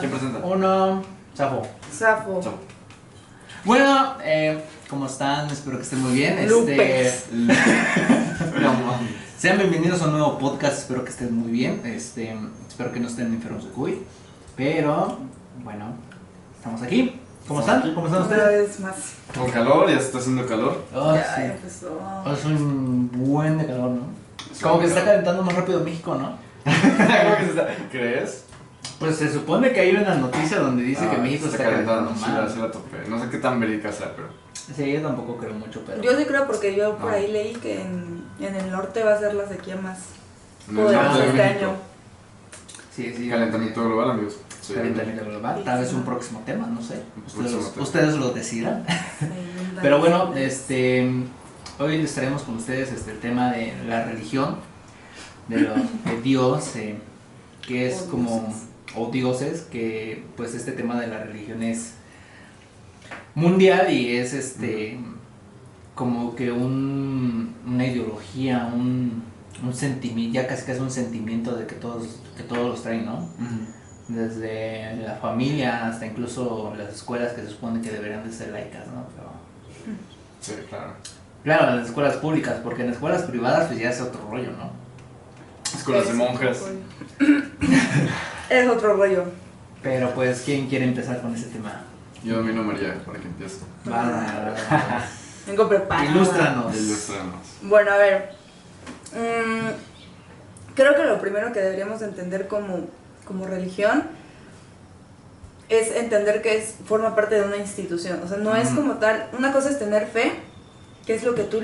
¿Quién presenta? Uno, Safo. Safo. Chao. Bueno, ¿cómo están? Espero que estén muy bien. Lupes. No, sean bienvenidos a un nuevo podcast. Espero que estén muy bien. Espero que no estén enfermos de COVID. Pero, bueno, estamos aquí. ¿Cómo están? ¿Cómo están Una ustedes? vez más. Con calor, ya se está haciendo calor. Oh, Ya sí. empezó. Es un buen de calor, ¿no? Sí, Como que se está calor. calentando más rápido México, ¿no? ¿Crees? Pues se supone que hay una noticia donde dice que México está calentando Sí, más. sí la topé. No sé qué tan verídica sea, pero. Sí, yo tampoco creo mucho, pero... Yo sí creo porque yo por Ah. ahí leí que en el norte va a ser la sequía más No es poderosa norte de este México. año. Sí. Calentamiento global, amigos. Sí. Calentamiento global, tal vez un próximo tema, no sé. Próximo tema. Ustedes lo decidan. Inundaciones. Pero bueno, hoy les traemos con ustedes el tema de la religión, de Dios, que es O como, dioses. o dioses, que pues este tema de la religión es mundial y es como que una ideología, un sentimiento, ya casi un sentimiento de que todos los traen, ¿no? Desde la familia hasta incluso las escuelas que se supone que deberían de ser laicas, ¿no? Pero, Sí, claro. claro, las escuelas públicas, porque en escuelas privadas pues ya es otro rollo, ¿no? Escuelas de Es monjas. otro rollo. Es otro rollo. Pero pues, ¿quién quiere empezar con ese tema? Yo domino María para que empiece. Va. Vengo preparada. Ilústranos. Ilústranos. Bueno, a ver. Creo que lo primero que deberíamos entender como religión es entender que forma parte de una institución. O sea, no es como tal. Una cosa es tener fe, que es lo que tú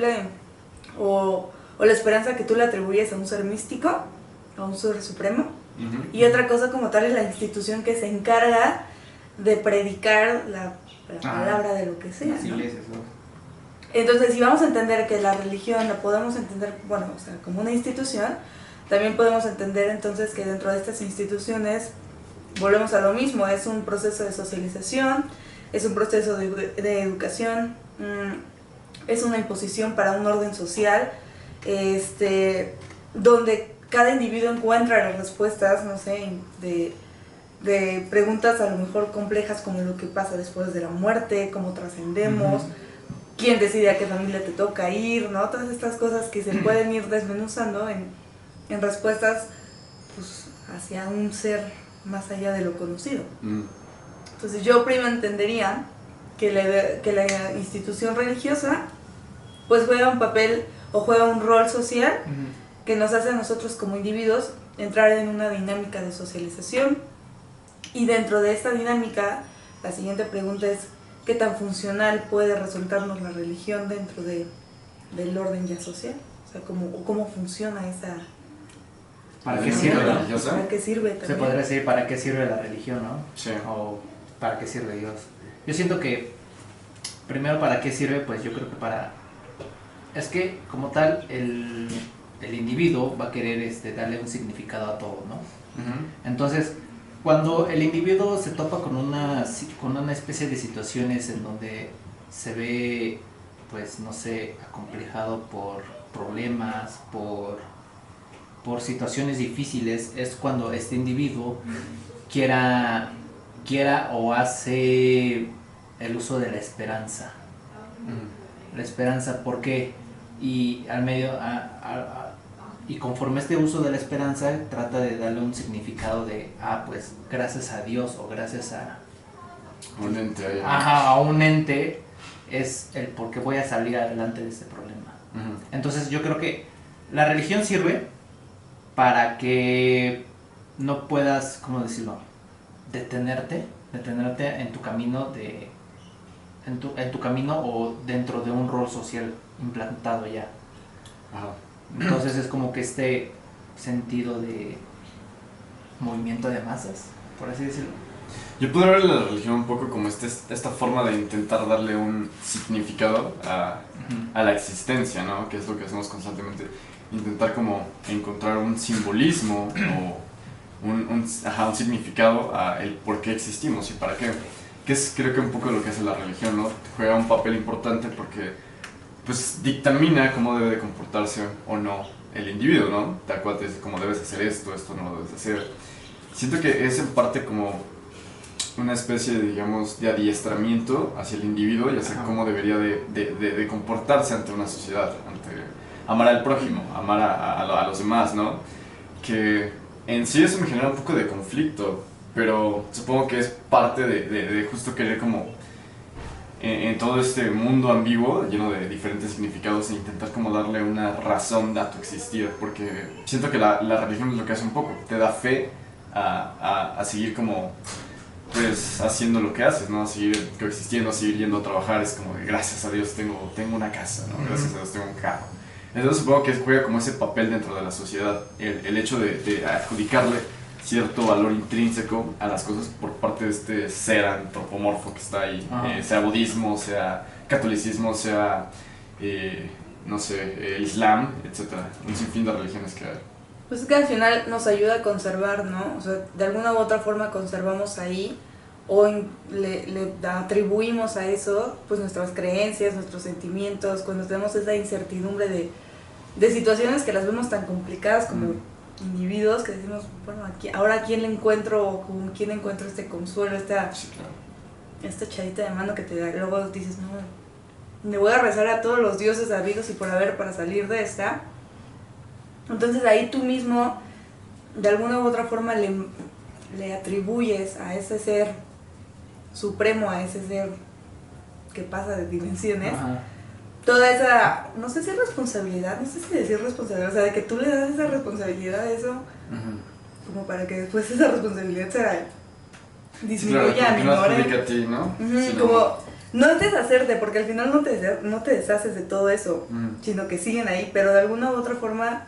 o la esperanza que tú le atribuyes a un ser místico, a un ser supremo. Y otra cosa como tal es la institución que se encarga de predicar la palabra de lo que sea, Las ¿no? iglesias, ¿no? Entonces, si vamos a entender que la religión la podemos entender, bueno, o sea, como una institución, también podemos entender entonces que dentro de estas instituciones volvemos a lo mismo, es un proceso de socialización, es un proceso de educación, es una imposición para un orden social, donde cada individuo encuentra las respuestas, no sé, de preguntas a lo mejor complejas como lo que pasa después de la muerte, cómo trascendemos, quién decide a qué familia te toca ir, ¿no? Todas estas cosas que se pueden ir desmenuzando en respuestas pues, hacia un ser más allá de lo conocido. Entonces yo primero entendería que la institución religiosa pues juega un papel o juega un rol social que nos hace a nosotros como individuos entrar en una dinámica de socialización, y dentro de esta dinámica la siguiente pregunta es ¿qué tan funcional puede resultarnos la religión dentro del orden ya social? O sea, ¿cómo funciona esa... ¿Para ¿La qué religión sirve? religiosa? ¿Para qué sirve también? Se podría decir para qué sirve la religión, ¿no? Sí. O para qué sirve Dios. Yo siento que primero para qué sirve, pues yo creo que es que como tal el individuo va a querer darle un significado a todo, ¿no? Entonces, cuando el individuo se topa con una especie de situaciones en donde se ve, pues no sé, acomplejado por problemas, por situaciones difíciles, es cuando este individuo quiera o hace el uso de la esperanza. La esperanza, ¿por qué? Y y conforme este uso de la esperanza trata de darle un significado de pues gracias a Dios o gracias a Un ente ahí. a un ente es el por qué voy a salir adelante de este problema. Entonces yo creo que la religión sirve para que no puedas, ¿cómo decirlo? Detenerte en tu camino en tu camino o dentro de un rol social implantado ya. Ajá. Entonces es como que este sentido de movimiento de masas, por así decirlo. Yo podría ver la religión un poco como esta forma de intentar darle un significado a la existencia, ¿no? Que es lo que hacemos constantemente. Intentar como encontrar un simbolismo o un significado a el por qué existimos y para qué. Que es creo que un poco lo que hace la religión, ¿no? Juega un papel importante porque pues dictamina cómo debe de comportarse o no el individuo, ¿no? Tal cual te dice cómo debes hacer esto no lo debes hacer. Siento que es en parte como una especie, digamos, de adiestramiento hacia el individuo y hacia cómo debería de comportarse ante una sociedad, ante amar al prójimo, amar a los demás, ¿no? Que en sí eso me genera un poco de conflicto, pero supongo que es parte de justo querer como en todo este mundo ambiguo, lleno de diferentes significados, e intentar como darle una razón a tu existir, porque siento que la religión es lo que hace un poco, te da fe a seguir como, pues, haciendo lo que haces, ¿no? A seguir coexistiendo, a seguir yendo a trabajar, es como de gracias a Dios tengo una casa, ¿no? Gracias a Dios tengo un carro. Entonces supongo que juega como ese papel dentro de la sociedad, el hecho de adjudicarle cierto valor intrínseco a las cosas por parte de este ser antropomorfo que está ahí, sea budismo, sea catolicismo, sea, no sé, islam, etc. Un sinfín de religiones que hay. Pues es que al final nos ayuda a conservar, ¿no? O sea, de alguna u otra forma conservamos ahí o le atribuimos a eso pues nuestras creencias, nuestros sentimientos, cuando tenemos esa incertidumbre de situaciones que las vemos tan complicadas como individuos, que decimos, bueno, ahora a quién le encuentro o con quién encuentro este consuelo, esta echadita de mano que te da. Luego dices, no, le voy a rezar a todos los dioses habidos y por haber para salir de esta. Entonces ahí tú mismo de alguna u otra forma le atribuyes a ese ser supremo, a ese ser que pasa de dimensiones, toda esa, no sé si responsabilidad, no sé si decir responsabilidad, o sea, de que tú le das esa responsabilidad a eso, como para que después esa responsabilidad se disminuya, minore. No a ti, ¿no? Como no deshacerte, porque al final no te deshaces de todo eso, sino que siguen ahí, pero de alguna u otra forma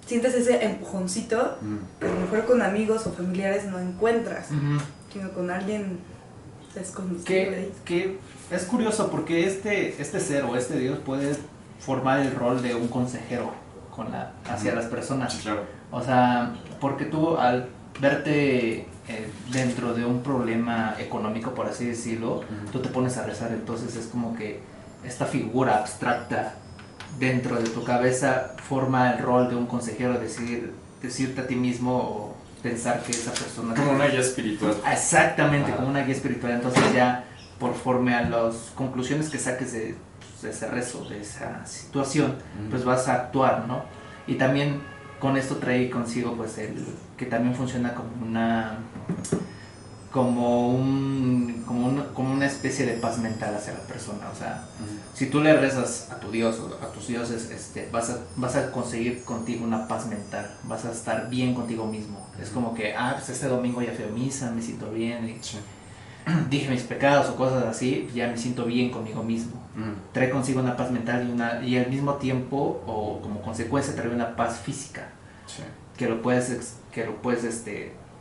sientes ese empujoncito que a lo mejor con amigos o familiares no encuentras, sino con alguien desconocido. Que es curioso porque este ser o este Dios puede formar el rol de un consejero hacia las personas. Sí, claro. O sea, porque tú al verte dentro de un problema económico, por así decirlo, tú te pones a rezar, entonces es como que esta figura abstracta dentro de tu cabeza forma el rol de un consejero, decirte a ti mismo o pensar que esa persona... Como una guía espiritual. Exactamente, como una guía espiritual. Entonces ya, conforme a las conclusiones que saques de ese rezo, de esa situación, pues vas a actuar, ¿no? Y también con esto trae consigo pues que también funciona como una especie de paz mental hacia la persona. O sea, si tú le rezas a tu Dios o a tus dioses, vas a conseguir contigo una paz mental, vas a estar bien contigo mismo. Es como que, pues este domingo ya fui a misa, me siento bien, y dije mis pecados o cosas así, ya me siento bien conmigo mismo. Trae consigo una paz mental y al mismo tiempo, o como consecuencia, trae una paz física, que lo puedes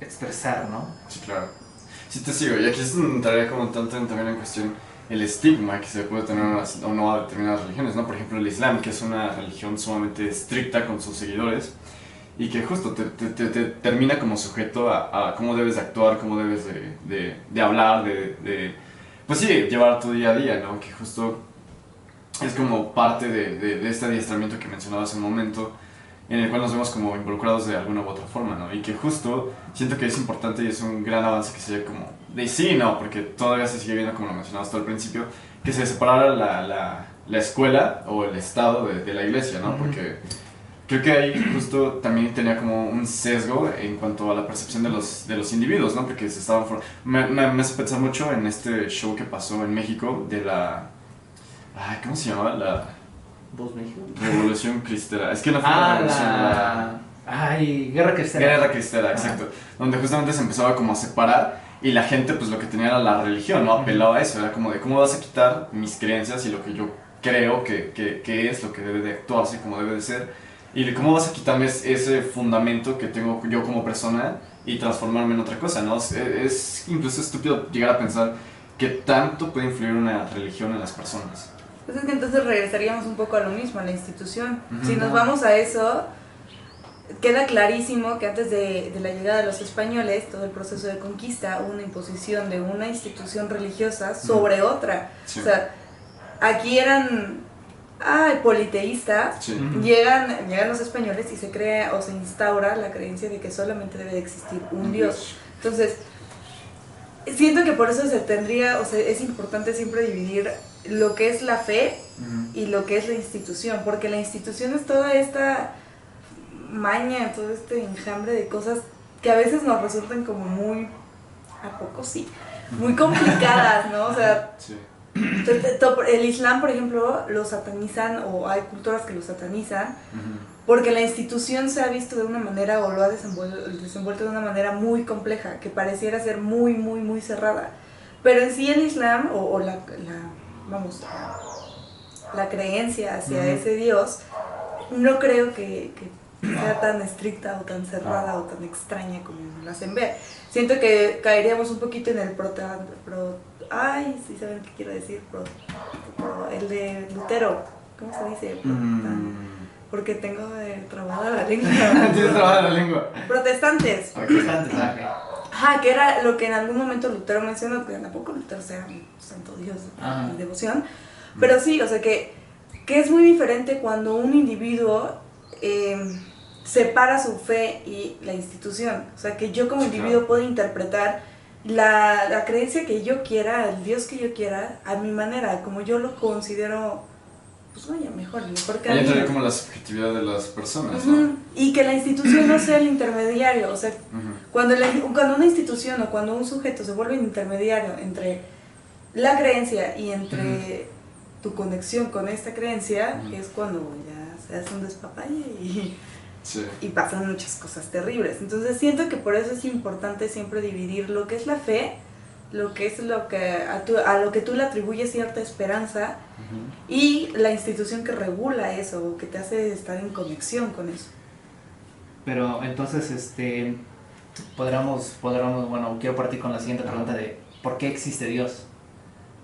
expresar, ¿no? Sí, claro. Sí, te sigo, y aquí entraría como tanto también en cuestión el estigma que se puede tener o no a determinadas religiones, ¿no? Por ejemplo, el Islam, que es una religión sumamente estricta con sus seguidores y que justo te termina como sujeto a cómo debes de actuar, cómo debes de hablar, pues sí, llevar tu día a día, ¿no? Que justo es como parte de este adiestramiento que mencionaba hace un momento, en el cual nos vemos como involucrados de alguna u otra forma, ¿no? Y que justo siento que es importante y es un gran avance que sería como de sí, no, porque todavía se sigue viendo, como lo mencionabas tú al principio, que se separara la escuela o el estado de la iglesia, ¿no? Porque creo que ahí justo también tenía como un sesgo en cuanto a la percepción de los individuos, ¿no? Porque se estaban me hace pensar mucho en este show que pasó en México de ¿cómo se llamaba? La ¿Vos México? Revolución Cristera. Es que no fue la revolución, Guerra Cristera. Guerra Cristera, exacto. Donde justamente se empezaba como a separar y la gente pues lo que tenía era la religión, ¿no? Apelaba a eso, era como de cómo vas a quitar mis creencias y lo que yo creo que es, lo que debe de actuarse, como debe de ser, y de cómo vas a quitarme ese fundamento que tengo yo como persona y transformarme en otra cosa, ¿no? Es incluso estúpido llegar a pensar que tanto puede influir una religión en las personas. Pues es que entonces regresaríamos un poco a lo mismo, a la institución. Si nos vamos a eso, queda clarísimo que antes de la llegada de los españoles, todo el proceso de conquista, hubo una imposición de una institución religiosa sobre otra. Sí. O sea, aquí eran politeístas, llegan los españoles y se crea o se instaura la creencia de que solamente debe de existir un Dios. Entonces, siento que por eso se tendría, o sea, es importante siempre dividir lo que es la fe y lo que es la institución, porque la institución es toda esta maña, todo este enjambre de cosas que a veces nos resultan como muy, ¿a poco sí? Muy complicadas, ¿no? O sea, Sí. el Islam, por ejemplo, lo satanizan, o hay culturas que lo satanizan, porque la institución se ha visto de una manera, o lo ha desenvuelto de una manera muy compleja, que pareciera ser muy, muy, muy cerrada. Pero en sí el Islam, o vamos, la creencia hacia ese Dios, no creo que sea tan estricta o tan cerrada o tan extraña como lo hacen ver. Siento que caeríamos un poquito en el ay, sí saben qué quiero decir, el de Lutero, ¿cómo se dice? Porque tengo trabada la lengua. Tienes trabada la lengua. Protestantes. Protestantes, Ajá, que era lo que en algún momento Lutero mencionó, que tampoco Lutero sea un santo Dios de devoción, pero sí, o sea que es muy diferente cuando un individuo separa su fe y la institución. O sea, que yo como individuo puedo interpretar la creencia que yo quiera, el Dios que yo quiera, a mi manera, como yo lo considero, pues vaya, mejor que ahí entraría como la subjetividad de las personas, ¿no? Y que la institución no sea el intermediario. O sea, cuando una institución o cuando un sujeto se vuelve intermediario entre la creencia y entre tu conexión con esta creencia, es cuando ya se hace un despapalle y pasan muchas cosas terribles. Entonces siento que por eso es importante siempre dividir lo que es la fe, lo que es a lo que tú le atribuyes cierta esperanza, y la institución que regula eso, que te hace estar en conexión con eso. Pero entonces, podríamos, bueno, quiero partir con la siguiente pregunta de ¿por qué existe Dios?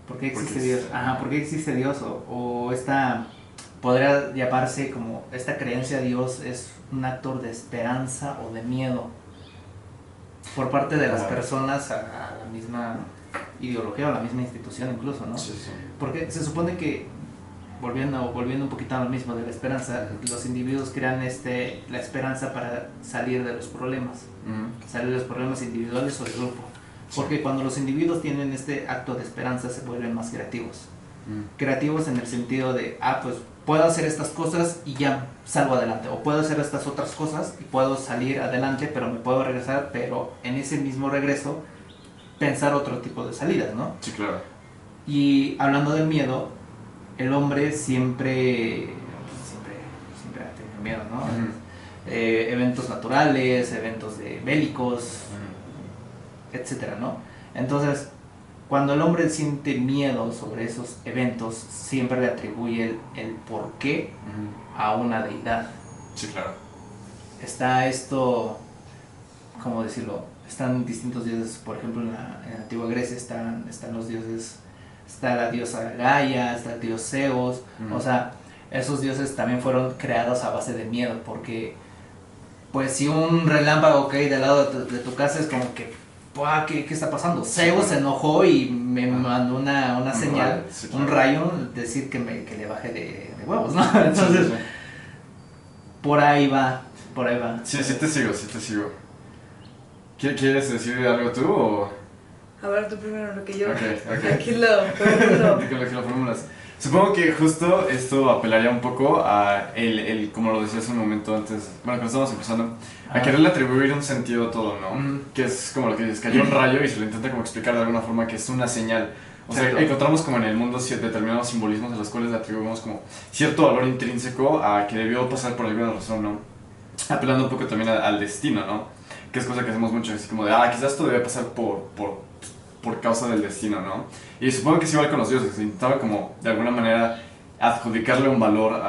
¿Por qué existe Dios? ¿Por qué existe Dios? O esta, podría llamarse como, esta creencia a Dios es un acto de esperanza o de miedo por parte de las personas a la misma ideología o a la misma institución incluso, ¿no? Sí, sí. Porque se supone que, volviendo un poquito a lo mismo de la esperanza, los individuos crean la esperanza para salir de los problemas, salir de los problemas individuales o de grupo. Porque cuando los individuos tienen este acto de esperanza se vuelven más creativos. Creativos en el sentido de, pues puedo hacer estas cosas y ya salgo adelante, o puedo hacer estas otras cosas y puedo salir adelante, pero me puedo regresar, pero en ese mismo regreso pensar otro tipo de salidas, ¿no? Sí, claro. Y hablando del miedo, el hombre siempre ha tenido miedo, ¿no? Eventos naturales, eventos bélicos, etcétera, ¿no? Entonces, cuando el hombre siente miedo sobre esos eventos, siempre le atribuye el porqué a una deidad. Sí, claro. Está esto, ¿cómo decirlo? Están distintos dioses, por ejemplo, en la antigua Grecia están los dioses, está la diosa Gaia, está el dios Zeus, o sea, esos dioses también fueron creados a base de miedo, porque pues si un relámpago cae del lado de tu casa es como que, ¿qué está pasando? Zeus se enojó y me mandó una señal, sí, claro. un rayo, decir que le baje de huevos, ¿no? Entonces, sí. Por ahí va. Sí te sigo. ¿Quieres decir algo tú o...? A ver, tú primero, lo que yo... Okay. Aquí lo formulas. Supongo que justo esto apelaría un poco a como lo decía hace un momento antes, bueno, cuando estábamos empezando, a quererle atribuir un sentido a todo, ¿no? Que es como lo que dices, cayó un rayo y se lo intenta como explicar de alguna forma que es una señal. O sea, encontramos como en el mundo determinados simbolismos a los cuales le atribuimos como cierto valor intrínseco a que debió pasar por alguna razón, ¿no? Apelando un poco también al destino, ¿no? Que es cosa que hacemos mucho, así como de, quizás esto debe pasar por causa del destino, ¿no? Y supongo que es igual con los dioses, intentaba como de alguna manera adjudicarle un valor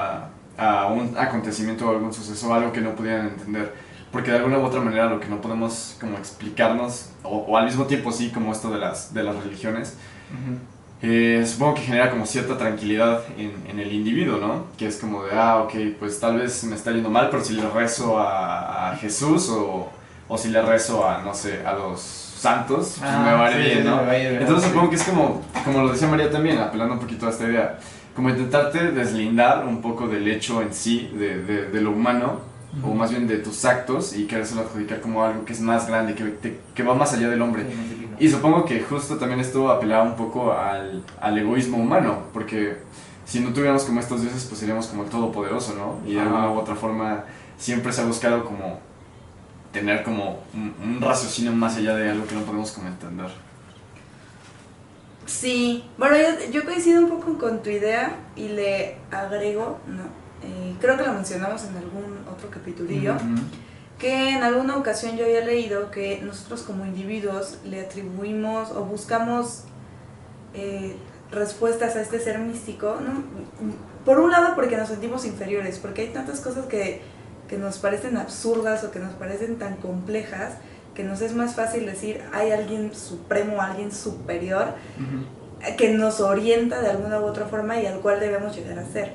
a un acontecimiento o algún suceso, algo que no pudieran entender, porque de alguna u otra manera lo que no podemos como explicarnos, o al mismo tiempo sí, como esto de las religiones, supongo que genera como cierta tranquilidad en el individuo, ¿no? Que es como de, ok, pues tal vez me está yendo mal, pero si le rezo a Jesús o si le rezo a, no sé, a los santos, pues me va a ir bien, ¿no? Entonces supongo que es como lo decía María también, apelando un poquito a esta idea, como intentarte deslindar un poco del hecho en sí, de lo humano, o más bien de tus actos, y querérselo adjudicar como algo que es más grande, que va más allá del hombre. Y supongo que justo también esto apelaba un poco al egoísmo humano, porque si no tuviéramos como estos dioses, pues seríamos como el todopoderoso, ¿no? Y de alguna u otra forma siempre se ha buscado como tener como un raciocinio más allá de algo que no podemos como entender. Sí, bueno, yo coincido un poco con tu idea y le agrego, ¿no? Creo que lo mencionamos en algún otro capitulillo, que en alguna ocasión yo había leído que nosotros como individuos le atribuimos o buscamos respuestas a este ser místico, ¿no? Por un lado porque nos sentimos inferiores, porque hay tantas cosas que nos parecen absurdas o que nos parecen tan complejas que nos es más fácil decir hay alguien supremo, alguien superior que nos orienta de alguna u otra forma y al cual debemos llegar a ser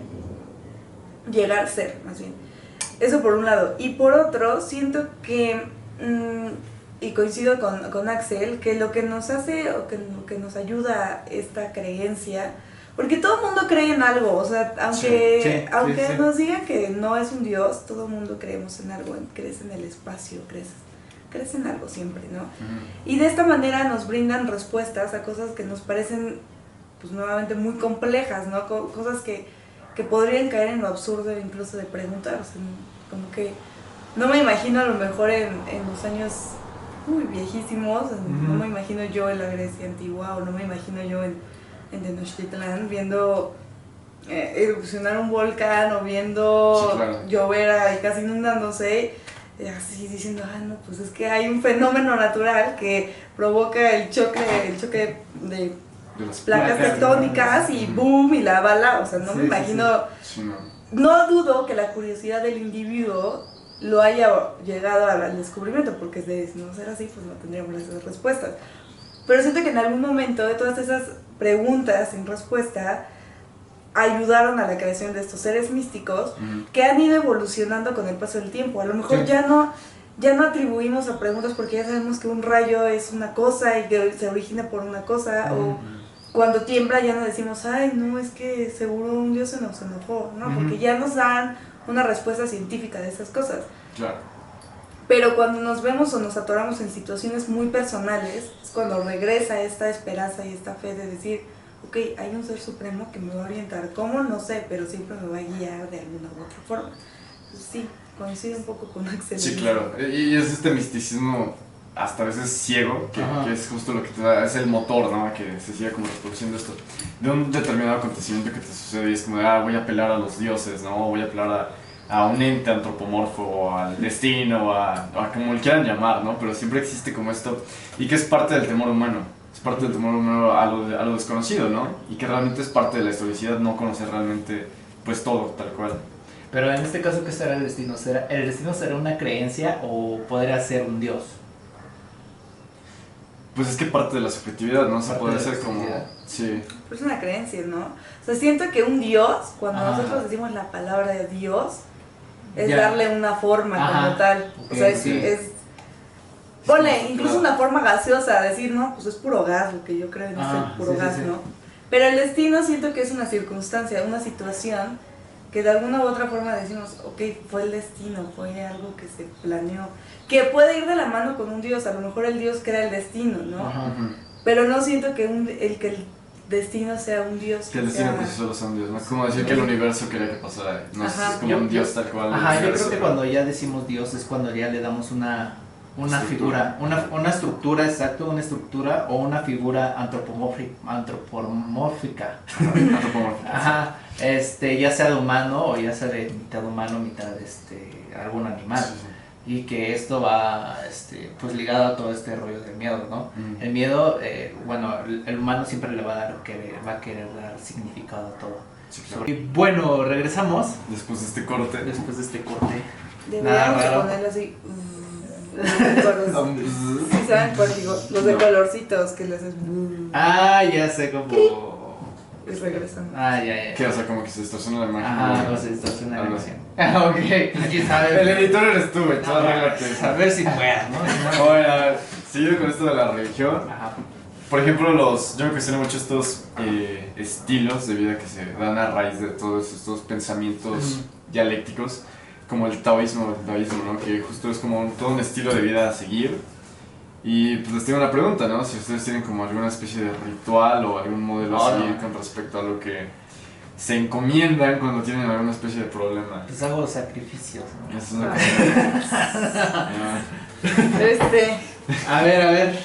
más bien. Eso por un lado. Y por otro, siento que y coincido con Axel, que lo que nos hace o que lo que nos ayuda a esta creencia, porque todo el mundo cree en algo, o sea, aunque nos digan que no es un dios, todo el mundo creemos en algo, crees en el espacio, crees en algo siempre, ¿no? Y de esta manera nos brindan respuestas a cosas que nos parecen, pues nuevamente, muy complejas, ¿no? Cosas que podrían caer en lo absurdo incluso de preguntar, o sea, como que no me imagino a lo mejor en los años viejísimos, no me imagino yo en la Grecia antigua o no me imagino yo en Tenochtitlán viendo erupcionar un volcán o viendo llover ahí casi inundándose, así diciendo, no, pues es que hay un fenómeno natural que provoca el choque de las placas tectónicas y boom, y la bala, o sea, no me imagino, no dudo que la curiosidad del individuo lo haya llegado al descubrimiento, porque de no ser así, pues no tendríamos esas respuestas. Pero siento que en algún momento de todas esas preguntas sin respuesta ayudaron a la creación de estos seres místicos que han ido evolucionando con el paso del tiempo. A lo mejor ya no atribuimos a preguntas porque ya sabemos que un rayo es una cosa y que se origina por una cosa, o cuando tiembla ya no decimos, ay, no, es que seguro un dios se nos enojó, ¿no? Porque ya nos dan una respuesta científica de esas cosas. Claro. Pero cuando nos vemos o nos atoramos en situaciones muy personales, es cuando regresa esta esperanza y esta fe de decir, ok, hay un ser supremo que me va a orientar. ¿Cómo? No sé, pero siempre me va a guiar de alguna u otra forma. Entonces, sí, coincido un poco con Axel. Sí, claro. Y es este misticismo hasta a veces ciego, que es justo lo que te da, es el motor, ¿no? Que se sigue como reproduciendo esto de un determinado acontecimiento que te sucede y es como de, voy a apelar a los dioses, ¿no? Voy a apelar a un ente antropomorfo, o al destino, a como le quieran llamar, ¿no? Pero siempre existe como esto, y que es parte del temor humano, es parte del temor humano a lo desconocido, ¿no? Y que realmente es parte de la historicidad no conocer realmente, pues todo, tal cual. Pero en este caso, ¿qué será el destino? ¿El destino será una creencia o podría ser un dios? Pues es que parte de la subjetividad, ¿no? O sea, puede ser como... Sí. Pues es una creencia, ¿no? O sea, siento que un dios, cuando nosotros decimos la palabra de dios, es darle una forma como tal. Okay, o sea, es ponle incluso una forma gaseosa, decir, no, pues es puro gas, lo que yo creo en es puro gas, ¿no? Pero el destino siento que es una circunstancia, una situación que de alguna u otra forma decimos, ok, fue el destino, fue algo que se planeó, que puede ir de la mano con un dios, a lo mejor el dios crea el destino, ¿no? Pero no siento que el destino sea un dios. Que el destino por sí solo sea un dios, ¿no? Como decir que el universo quería que pasara, no es como un dios tal cual. Yo creo que cuando ya decimos dios es cuando ya le damos una figura, una estructura, exacto, una estructura o una figura antropomórfica. Ajá, ya sea de humano o ya sea de mitad humano, mitad algún animal. Y que esto va pues ligado a todo este rollo del miedo, ¿no? El miedo, bueno, el humano siempre le va a dar lo que va a querer dar significado a todo. Sí, claro. Y bueno, regresamos. Después de este corte. Deberíamos ponerlo así. Sí, ¿saben cuál digo? Los de colorcitos que les haces. Ya sé cómo. Y regresan. Ya. ¿Qué? O sea, como que se distorsiona la imagen. Se distorsiona la imagen. Ok, aquí sabes. El editor eres tú, güey. A ver si puedas, ¿no? Bueno, a ver, siguiendo con esto de la religión. Por ejemplo, yo me cuestiono mucho estos estilos de vida que se dan a raíz de todos estos pensamientos dialécticos, como el taoísmo, ¿no? Que justo es como todo un estilo de vida a seguir. Y pues les tengo una pregunta, ¿no? Si ustedes tienen como alguna especie de ritual o algún modelo a seguir con respecto a lo que se encomiendan cuando tienen alguna especie de problema. Pues hago sacrificios, ¿no? Eso es lo que A ver.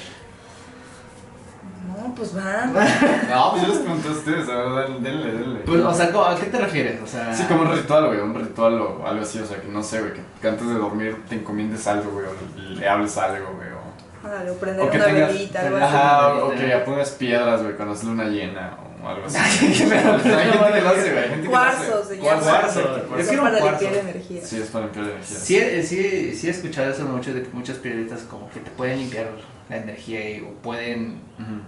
No, pues van. No, pues yo les pregunté a ustedes, a ver, denle. Pues, o sea, ¿a qué te refieres? O sea... Sí, como un ritual, güey, un ritual o algo así, o sea, que no sé, güey, que antes de dormir te encomiendes algo, güey, o le hables algo, güey, O prender o que una tengas, velita, algo así. ajá, o que pongas piedras, güey, cuando es luna llena, o algo así. Hay gente que lo hace, güey, hay gente que lo hace. Cuarzo se llama. Cuarzo. Yo Es quiero un para cuarzo. limpiar energía. Sí, es para limpiar la energía. Sí he escuchado eso mucho, de que muchas piedritas como que te pueden limpiar la energía o pueden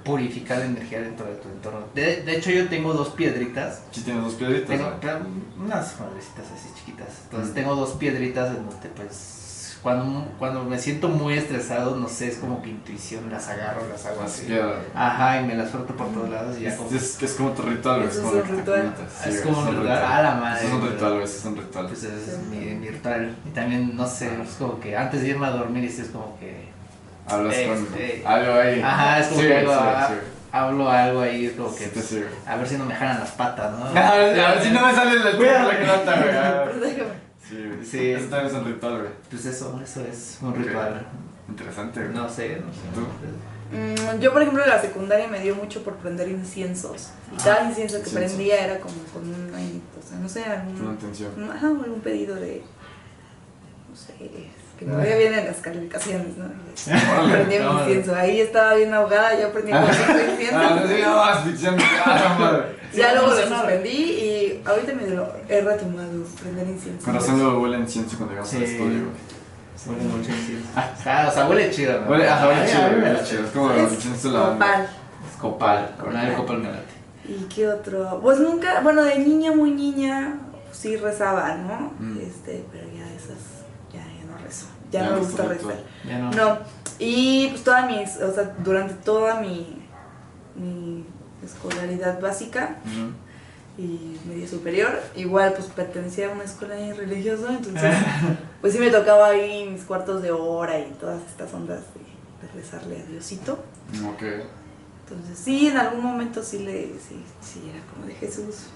purificar la energía dentro de tu entorno. De hecho, yo tengo 2 piedritas. Sí, tienes 2 piedritas, Tengo güey. unas madrecitas así chiquitas. Entonces tengo 2 piedritas en donde pues cuando me siento muy estresado, no sé, es como que intuición, las agarro, las hago así. Ajá, y me las suelto por todos lados y ya como... Es como tu ritual, güey. Eso como es lo un que te ritual. comentas. Sí, Es güey, como un ritual. A la madre. Eso es un ritual, güey, eso es un ritual. Pues es mi ritual. Y también, no sé, es como que antes de irme a dormir, es como que... Hablas con algo ahí. Ajá, es como Sí, que güey, hablo algo ahí, es como que... Sí, sí, güey. A ver si no me jalan las patas, ¿no? A ver si no me sale el por la que nota, güey. Déjame. Sí, güey. Sí. Eso también es un ritual, güey. Pues eso es un Ok. ritual. Interesante, güey. No sé. ¿Tú? Yo, por ejemplo, en la secundaria me dio mucho por prender inciensos. Y cada incienso que prendía era como con una, o sea, no sé, Una intención. ajá, algún pedido de, no sé, que me vaya bien en las calificaciones, ¿no? Prendía mi incienso. Ahí estaba bien ahogada, yo prendí con otro incienso. No sé, no, asfixiando. Madre. Ya luego lo suspendí y ahorita me lo he retomado, prender incienso. Con razón luego huele a incienso cuando llegamos al Sí. estudio, güey. Huele mucho incienso. O sea, huele chido, ¿no? Huele, ajá, huele Ay, chido, a mí me huele late. chido. Es como el incienso de la Copal. Es copal. Con el copal me late. ¿Y qué otro? Pues nunca, bueno, de niña, muy niña, sí rezaba, ¿no? Pero ya esas, ya no rezo. Ya no me gusta rezar. Ya no. No, y pues o sea, durante toda mi escolaridad básica y media superior, igual pues pertenecía a una escuela religiosa, entonces pues sí me tocaba ahí mis cuartos de hora y todas estas ondas de rezarle a Diosito. Ok. Entonces sí, en algún momento sí era como de Jesús.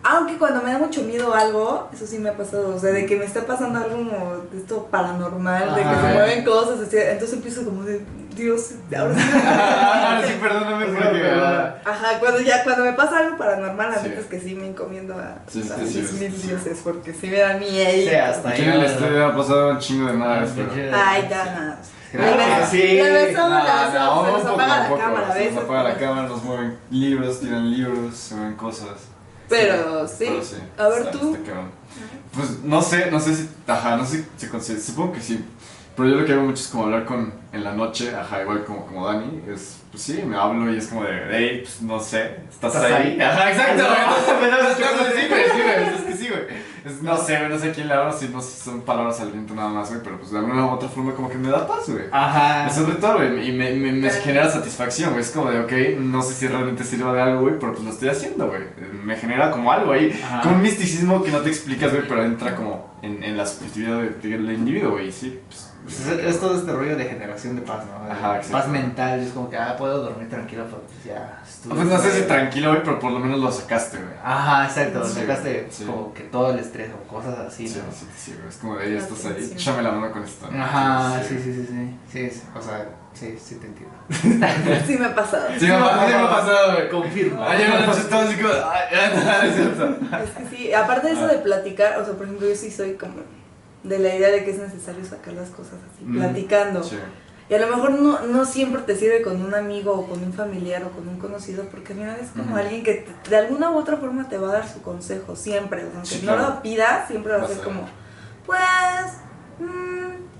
Aunque cuando me da mucho miedo algo, eso sí me ha pasado, o sea, de que me está pasando algo como de esto paranormal, de que se mueven cosas, así, entonces empiezo como de, Dios, ahora sí. Ahora sí, perdóname porque... Ajá, cuando me pasa algo paranormal, a Sí. veces que sí me encomiendo a Sí, mil dioses, porque sí me da miedo. Sí, hasta Aquí en el estudio ha pasado un chingo de madres, pero... Ay, ya nada. Claro que sí. Le besamos las No, ojos, se nos poco apaga a la poco, cámara a se veces. nos apaga la cámara, nos mueven libros, tiran libros, se mueven cosas. Pero sí. Pero sí. A ver está- tú. está cabrón. Pues no sé si, no sé si se considera, supongo que sí. Pero yo lo que hago mucho es como hablar en la noche, igual como Dani, pues sí, me hablo y es como de, hey, pues no sé, ¿estás ahí? Ajá, exacto, güey, sí, güey, es que sí, güey. No sé, güey, no sé a quién le hablo, si son palabras al viento nada más, güey, pero pues de alguna u otra forma como que me da paz, güey. Ajá. Es un ritual, güey, y me genera satisfacción, güey, es como de, ok, no sé si realmente sirva de algo, güey, pero pues lo estoy haciendo, güey. Me genera como algo ahí, Ajá. como un misticismo que no te explicas, güey, pero entra como en la subjetividad del individuo, güey, sí, pues... Es todo este rollo de generación de paz, ¿no? Ajá, Paz exacto. mental, es como que, puedo dormir tranquilo, pero pues ya estuve. Pues no sé si tranquilo, güey, pero por lo menos lo sacaste, güey. Ajá, exacto, Sí, sacaste sí. como que todo el estrés o cosas así, Sí, ¿no? sí, güey, es como de, ahí La estás ahí, atención. échame la mano con esto. ¿no? Ajá, sí, o sea, sí te entiendo. Sí me ha pasado. Sí, me ha pasado, güey. Confirma. Ayer en la noche estaba así como, es cierto. Es que sí, aparte de eso de platicar, o sea, por ejemplo, yo sí soy como de la idea de que es necesario sacar las cosas así, platicando. Sí. Y a lo mejor no siempre te sirve con un amigo o con un familiar o con un conocido, porque al final es como alguien que de alguna u otra forma te va a dar su consejo, siempre. O sea, aunque Sí, no claro. lo pidas, siempre va a ser como, pues,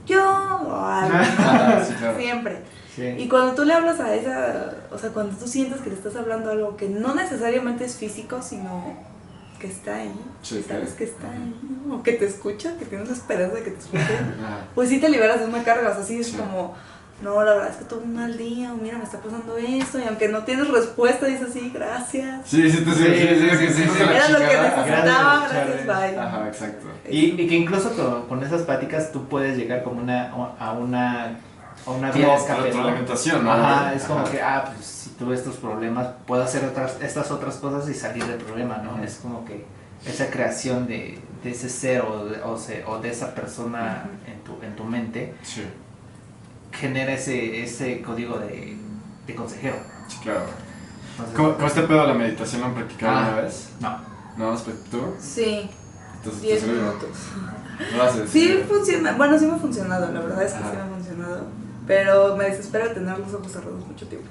yo, o algo, ¿no? Sí, claro. Siempre. Sí. Y cuando tú le hablas a esa, o sea, cuando tú sientes que le estás hablando algo que no necesariamente es físico, sino que está ahí, Sí, que sabes claro. que está ahí, ¿no? O que te escucha, que tienes la esperanza de que te escuche, Ajá. pues sí te liberas de una carga, o sea, sí es Sí. como, no, la verdad es que tuve un mal día, o mira, me está pasando esto, y aunque no tienes respuesta, dices así, gracias. Sí, sí, Era lo que necesitaba, Gracias, gracias, bye. Ajá, exacto. Y que incluso con esas pláticas tú puedes llegar como a una una vía de como escape, ¿no? retroalimentación, ¿no? Ajá, es como que, pues si tuve estos problemas, puedo hacer estas otras cosas y salir del problema, ¿no? Es como que esa creación de ese ser o de esa persona en tu mente Sí, genera ese código de consejero. sí, claro. Entonces, ¿Cómo este pedo de la meditación lo han practicado alguna vez? No. ¿No? ¿Tú? Sí, Entonces, 10 sirve? minutos. ¿No lo haces? Sí funciona, bueno, sí me ha funcionado, la verdad es que Ajá. sí me ha funcionado. Pero me desespera tener los ojos cerrados mucho tiempo.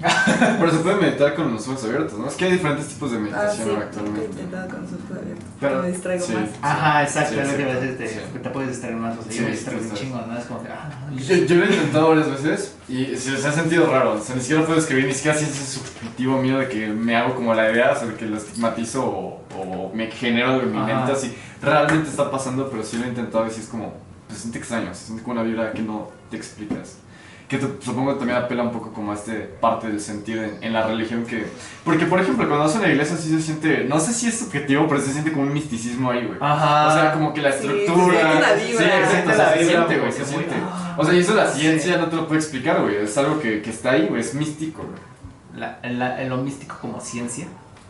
Pero se puede meditar con los ojos abiertos, ¿no? Es que hay diferentes tipos de Ah, sí, meditación he actualmente. intentado con los ojos abiertos. Pero- Pero me distraigo sí. más. Ajá, exacto, Sí, es lo que exacto. a veces Sí. te puedes distraer más, o sea, Sí, yo me distraigo un sí, sí. chingo, ¿no? Es como que, Yo lo he intentado varias veces y se ha sentido raro. O sea, ni siquiera puedo escribir, ni siquiera si ese subjetivo mío de que me hago como la idea, o sea, de que lo estigmatizo o me genero algo en mi Ajá. mente así. Realmente está pasando, pero sí lo he intentado y sí es como, se siente extraño, se siente como una vibra que no te explicas. Que supongo que también apela un poco como a parte del sentido en la religión que... Porque, por ejemplo, cuando vas a una iglesia sí se siente... No sé si es subjetivo, pero se siente como un misticismo ahí, güey. ajá. O sea, como que la Sí, estructura... se siente la Sí, vibra. exacto, o sea, se siente, güey, se como que siente. muy- O sea, y eso la Sí. ciencia no te lo puede explicar, güey. Es algo que está ahí, güey. Es místico, güey. En lo místico como ciencia.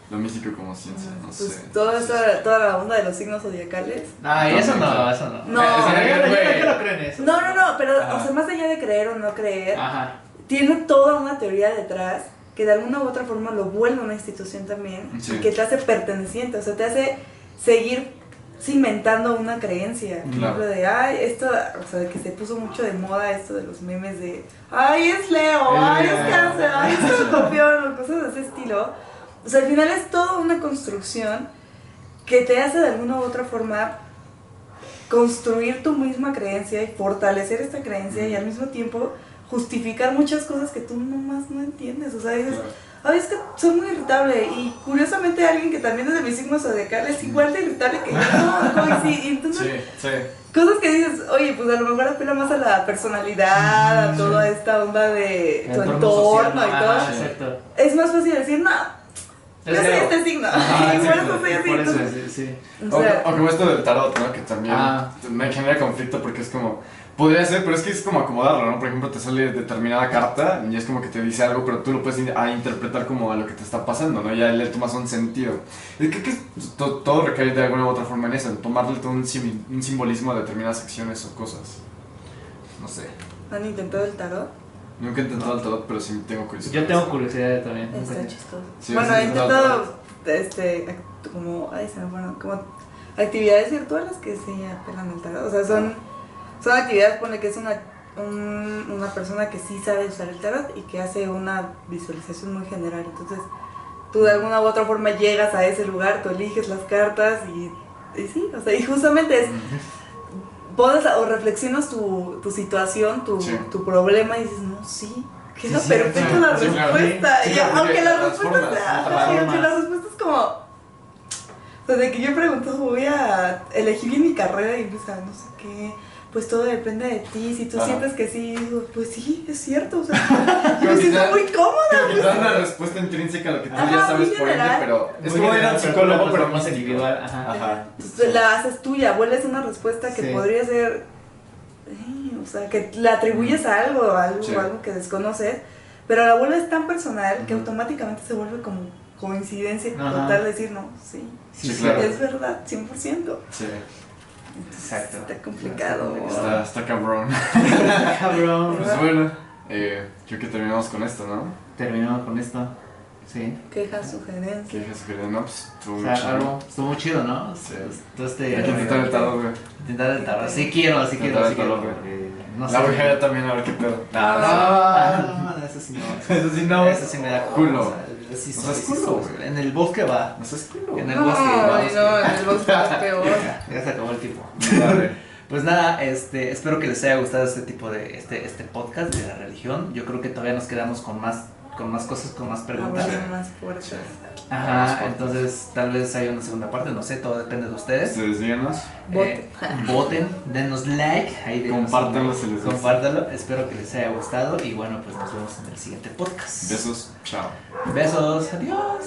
Lo místico como ciencia, no Pues sé. toda la onda de los signos zodiacales. Ay, No, eso sí, no, claro. eso no. No, O sea, yo güey. no creo en eso. No, pero Ajá. o sea, más allá de creer o no creer, Ajá. tiene toda una teoría detrás que de alguna u otra forma lo vuelve una institución también Sí. y que te hace perteneciente, o sea, te hace seguir cimentando una creencia. Por Claro. ejemplo, de, ay, esto, o sea, de que se puso mucho de moda esto de los memes de, ay, es Leo, ay, es Cáncer, ay, es Escorpión, o cosas de ese estilo. O sea, al final es toda una construcción que te hace de alguna u otra forma construir tu misma creencia y fortalecer esta creencia y al mismo tiempo justificar muchas cosas que tú nomás no entiendes. O sea, dices, Claro. ay, es que soy muy irritable. Y curiosamente alguien que también es de mi signo zodiacal es igual de irritable que yo. No, y sí, y entonces, Sí, sí. cosas que dices, oye, pues a lo mejor apela más a la personalidad, a toda esta onda de tu entorno social, y todo. ajá, exacto. Es más fácil decir, no, yo soy Leo. este signo. Ajá, y por exacto. eso soy así. Por eso, Entonces, sí. o sea, O como esto del tarot, ¿no? Que también Ah. me genera conflicto porque es como... Podría ser, pero es que es como acomodarlo, ¿no? Por ejemplo, te sale determinada carta y es como que te dice algo, pero tú lo puedes interpretar como a lo que te está pasando, ¿no? Ya le tomas un sentido. Y creo que todo recae de alguna u otra forma en eso, en tomarle todo un simbolismo a determinadas acciones o cosas. No sé. ¿han intentado el tarot? Nunca he intentado el tarot, pero sí tengo curiosidad. Yo tengo curiosidad también. Está chistoso. Sí, bueno, sí, he intentado como, ay, se me fueron, como actividades virtuales que sí apelan al tarot. O sea, son actividades, pone que es una persona que sí sabe usar el tarot y que hace una visualización muy general. Entonces, tú de alguna u otra forma llegas a ese lugar, tú eliges las cartas y sí, o sea, y justamente es, pones o reflexionas tu situación, Sí. tu problema y dices, no, sí, que es Sí, la cierto. perfecta la Sí, claro. respuesta. Sí, Y claro, aunque porque la las respuesta formas, sea, las ajá, y aunque formas. la respuesta es como, o sea, de que yo pregunto, voy a elegir bien mi carrera y empieza, no sé qué, pues todo depende de ti, si tú Ajá. sientes que sí, digo, pues sí, es cierto, o sea, yo Como me que siento te- muy cómoda. Como que te dan una respuesta intrínseca a lo que tú Ajá, ya sabes muy por ende, general. pero es Muy como ir general, al pero psicólogo, tú pero lo más tomas individual. Ajá. Ajá. Entonces la haces tuya, vuelves una respuesta que Sí. podría ser, o sea, que la atribuyes a algo, Sí. algo que desconoces, pero la vuelves tan personal que Ujú. automáticamente se vuelve como coincidencia Ajá. total decir, no, sí, Sí, Sí, claro. es verdad, 100%. Sí, Exacto. Está complicado. está cabrón. Cabrón. Pues bueno, creo que terminamos con esto, ¿no? Terminamos con esto. Sí. Quejas, sugerencias. ¿Qué dejas que no? Pues estuvo O muy sea, chido. algo estuvo muy chido, ¿no? Sí. Entonces Hay que intentar el tarot, güey. intentar el tarot. Sí quiero, sí quiero, Intentar sí el quiero. tarot, güey. porque No La sé. voy a ver también a ver qué pedo. No, eso sí no. Eso sí no. Eso sí me da Culo. O sea, sí No soy, seas sí culo, soy. güey. En el bosque va. No seas culo. En el No, bosque. ay, no, en el bosque es peor. Ya se acabó el tipo. Vale. Pues nada, espero que les haya gustado este tipo de este podcast de la religión. Yo creo que todavía nos quedamos con más cosas, con más preguntas. Abrir más puertas. Ajá, entonces tal vez haya una segunda parte, no sé, todo depende de ustedes. Ustedes díganos. Voten, denos like, ahí denos Compártanlo un- si les gusta. compártanlo, espero que les haya gustado y bueno, pues nos vemos en el siguiente podcast. Besos. Chao. Besos, adiós.